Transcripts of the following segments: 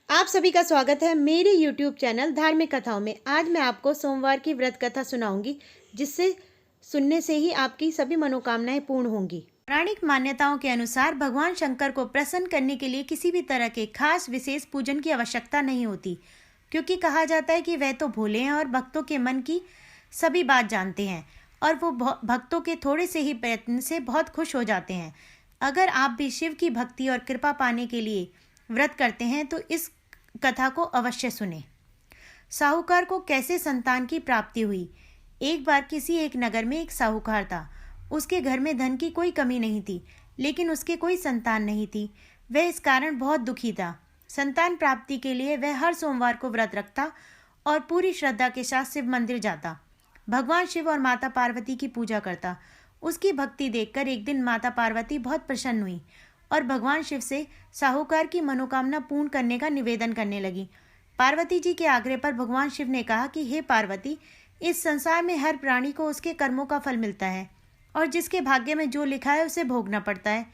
आप सभी का स्वागत है मेरे YouTube चैनल धार्मिक कथाओं में। आज मैं आपको सोमवार की व्रत कथा सुनाऊंगी, जिससे सुनने से ही आपकी सभी मनोकामनाएं पूर्ण होंगी। पौराणिक मान्यताओं के अनुसार भगवान शंकर को प्रसन्न करने के लिए किसी भी तरह के खास विशेष पूजन की आवश्यकता नहीं होती, क्योंकि कहा जाता है कि वह तो भोले हैं और भक्तों के मन की सभी बात जानते हैं और वो भक्तों के थोड़े से ही प्रयत्न से बहुत खुश हो जाते हैं। अगर आप भी शिव की भक्ति और कृपा पाने के लिए व्रत करते हैं तो इस कथा को अवश्य सुने। साहूकार को कैसे संतान की प्राप्ति हुई। एक बार किसी एक नगर में एक साहूकार था। उसके घर में धन की कोई कमी नहीं थी, लेकिन उसके कोई संतान नहीं थी। वह इस कारण बहुत दुखी था। संतान प्राप्ति के लिए वह हर सोमवार को व्रत रखता और पूरी श्रद्धा के साथ शिव मंदिर जाता। भगवान शिव और माता पार्वती की पूजा करता। उसकी भक्ति देखकर एक दिन माता पार्वती बहुत प्रसन्न हुई और भगवान शिव से साहूकार की मनोकामना पूर्ण करने का निवेदन करने लगी। पार्वती जी के आग्रह पर भगवान शिव ने कहा कि हे पार्वती, इस संसार में हर प्राणी को उसके कर्मों का फल मिलता है और जिसके भाग्य में जो लिखा है उसे भोगना पड़ता है।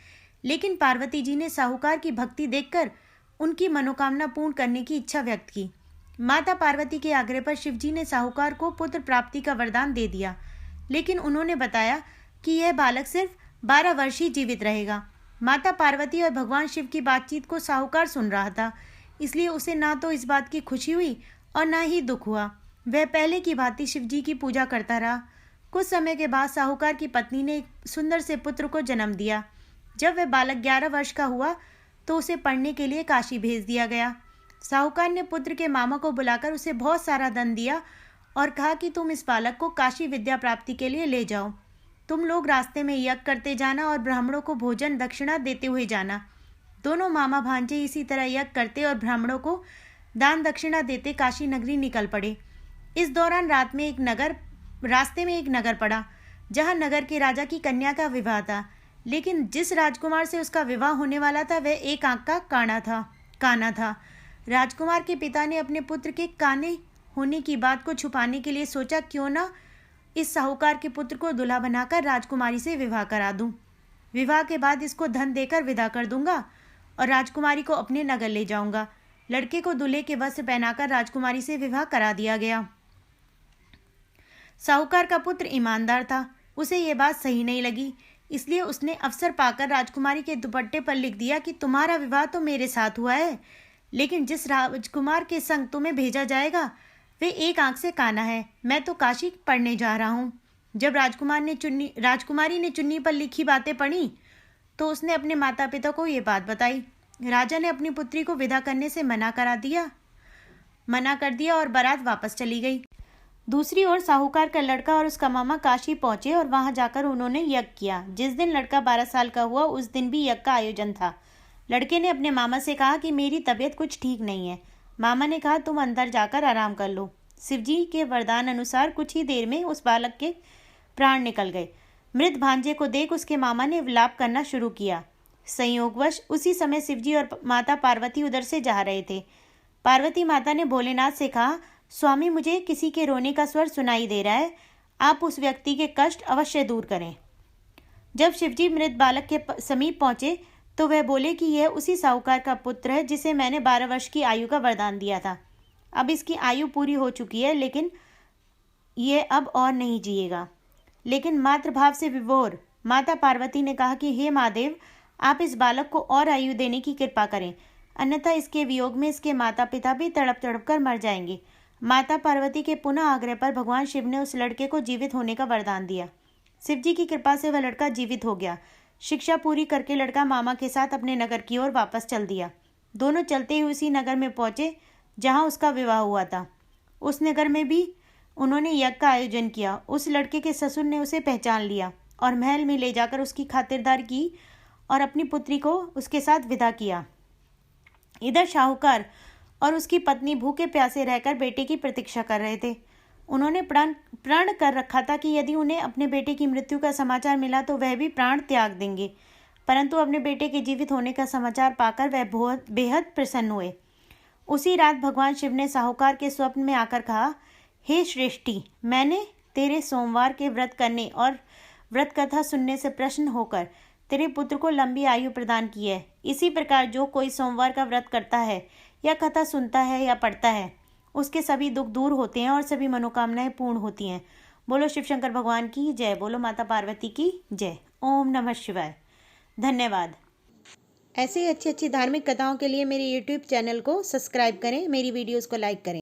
लेकिन पार्वती जी ने साहूकार की भक्ति देखकर उनकी मनोकामना पूर्ण करने की इच्छा व्यक्त की। माता पार्वती के आग्रह पर शिव जी ने साहूकार को पुत्र प्राप्ति का वरदान दे दिया, लेकिन उन्होंने बताया कि यह बालक सिर्फ 12 वर्ष ही जीवित रहेगा। माता पार्वती और भगवान शिव की बातचीत को साहूकार सुन रहा था, इसलिए उसे ना तो इस बात की खुशी हुई और ना ही दुख हुआ। वह पहले की भांति शिव जी की पूजा करता रहा। कुछ समय के बाद साहूकार की पत्नी ने एक सुंदर से पुत्र को जन्म दिया। जब वह बालक 11 वर्ष का हुआ तो उसे पढ़ने के लिए काशी भेज दिया गया। साहूकार ने पुत्र के मामा को बुलाकर उसे बहुत सारा धन दिया और कहा कि तुम इस बालक को काशी विद्या प्राप्ति के लिए ले जाओ। तुम लोग रास्ते में यज्ञ करते जाना और ब्राह्मणों को भोजन दक्षिणा देते हुए जाना। दोनों मामा भांजे इसी तरह यज्ञ करते और ब्राह्मणों को दान दक्षिणा देते काशी नगरी निकल पड़े। इस दौरान रास्ते में एक नगर पड़ा, जहां नगर के राजा की कन्या का विवाह था। लेकिन जिस राजकुमार से उसका विवाह होने वाला था वह एक आंख का काना था। राजकुमार के पिता ने अपने पुत्र के काने होने की बात को छुपाने के लिए सोचा, क्यों ना इस साहूकार के पुत्र को दूल्हा बनाकर राजकुमारी से विवाह करा दूं। विवाह के बाद इसको धन देकर विदा कर दूंगा और राजकुमारी को अपने नगर ले जाऊंगा। लड़के को दूल्हे के वस्त्र पहनाकर राजकुमारी से विवाह करा दिया गया। साहूकार का पुत्र ईमानदार था। उसे ये बात सही नहीं लगी, इसलिए उसने अवसर पाकर राजकुमारी के दुपट्टे पर लिख दिया कि तुम्हारा विवाह तो मेरे साथ हुआ है, लेकिन जिस राजकुमार के संग तुम्हें भेजा जाएगा वे एक आंख से काना है। मैं तो काशी पढ़ने जा रहा हूँ। जब राजकुमारी ने चुन्नी पर लिखी बातें पढ़ी तो उसने अपने माता पिता को ये बात बताई। राजा ने अपनी पुत्री को विदा करने से मना कर दिया और बारात वापस चली गई। दूसरी ओर साहूकार का लड़का और उसका मामा काशी पहुंचे और वहां जाकर उन्होंने यज्ञ किया। जिस दिन लड़का 12 साल का हुआ उस दिन भी यज्ञ का आयोजन था। लड़के ने अपने मामा से कहा कि मेरी तबीयत कुछ ठीक नहीं है। मामा ने कहा तुम अंदर जाकर आराम कर लो। शिवजी के वरदान अनुसार कुछ ही देर में उस बालक के प्राण निकल गए। मृत भांजे को देख उसके मामा ने विलाप करना शुरू किया। संयोगवश उसी समय शिवजी और माता पार्वती उधर से जा रहे थे। पार्वती माता ने भोलेनाथ से कहा, स्वामी मुझे किसी के रोने का स्वर सुनाई दे रहा है, आप उस व्यक्ति के कष्ट अवश्य दूर करें। जब शिवजी मृत बालक के समीप पहुंचे तो वह बोले कि यह उसी साहूकार का पुत्र है जिसे मैंने 12 वर्ष की आयु का वरदान दिया था। अब इसकी आयु पूरी हो चुकी है, लेकिन यह अब और नहीं जिएगा। लेकिन मातृभाव से विभोर माता पार्वती ने कहा कि हे महादेव, आप इस बालक को और आयु देने की कृपा करें, अन्यथा इसके वियोग में इसके माता पिता भी तड़प तड़प कर मर जाएंगे। माता पार्वती के पुनः आग्रह पर भगवान शिव ने उस लड़के को जीवित होने का वरदान दिया। शिव जी की कृपा से वह लड़का जीवित हो गया। शिक्षा पूरी करके लड़का मामा के साथ अपने नगर की ओर वापस चल दिया। दोनों चलते ही उसी नगर में पहुंचे जहां उसका विवाह हुआ था। उस नगर में भी उन्होंने यज्ञ का आयोजन किया। उस लड़के के ससुर ने उसे पहचान लिया और महल में ले जाकर उसकी खातिरदारी की और अपनी पुत्री को उसके साथ विदा किया। इधर साहूकार और उसकी पत्नी भूखे प्यासे रहकर बेटे की प्रतीक्षा कर रहे थे। उन्होंने प्रण कर रखा था कि यदि उन्हें अपने बेटे की मृत्यु का समाचार मिला तो वह भी प्राण त्याग देंगे, परंतु अपने बेटे के जीवित होने का समाचार पाकर वह बेहद प्रसन्न हुए। उसी रात भगवान शिव ने साहूकार के स्वप्न में आकर कहा, हे श्रेष्ठी, मैंने तेरे सोमवार के व्रत करने और व्रत कथा सुनने से प्रसन्न होकर तेरे पुत्र को लंबी आयु प्रदान की है। इसी प्रकार जो कोई सोमवार का व्रत करता है या कथा सुनता है या पढ़ता है उसके सभी दुख दूर होते हैं और सभी मनोकामनाएं पूर्ण होती हैं। बोलो शिव शंकर भगवान की जय। बोलो माता पार्वती की जय। ओम नमः शिवाय। धन्यवाद। ऐसे ही अच्छी अच्छी धार्मिक कथाओं के लिए मेरे YouTube चैनल को सब्सक्राइब करें, मेरी वीडियोस को लाइक करें।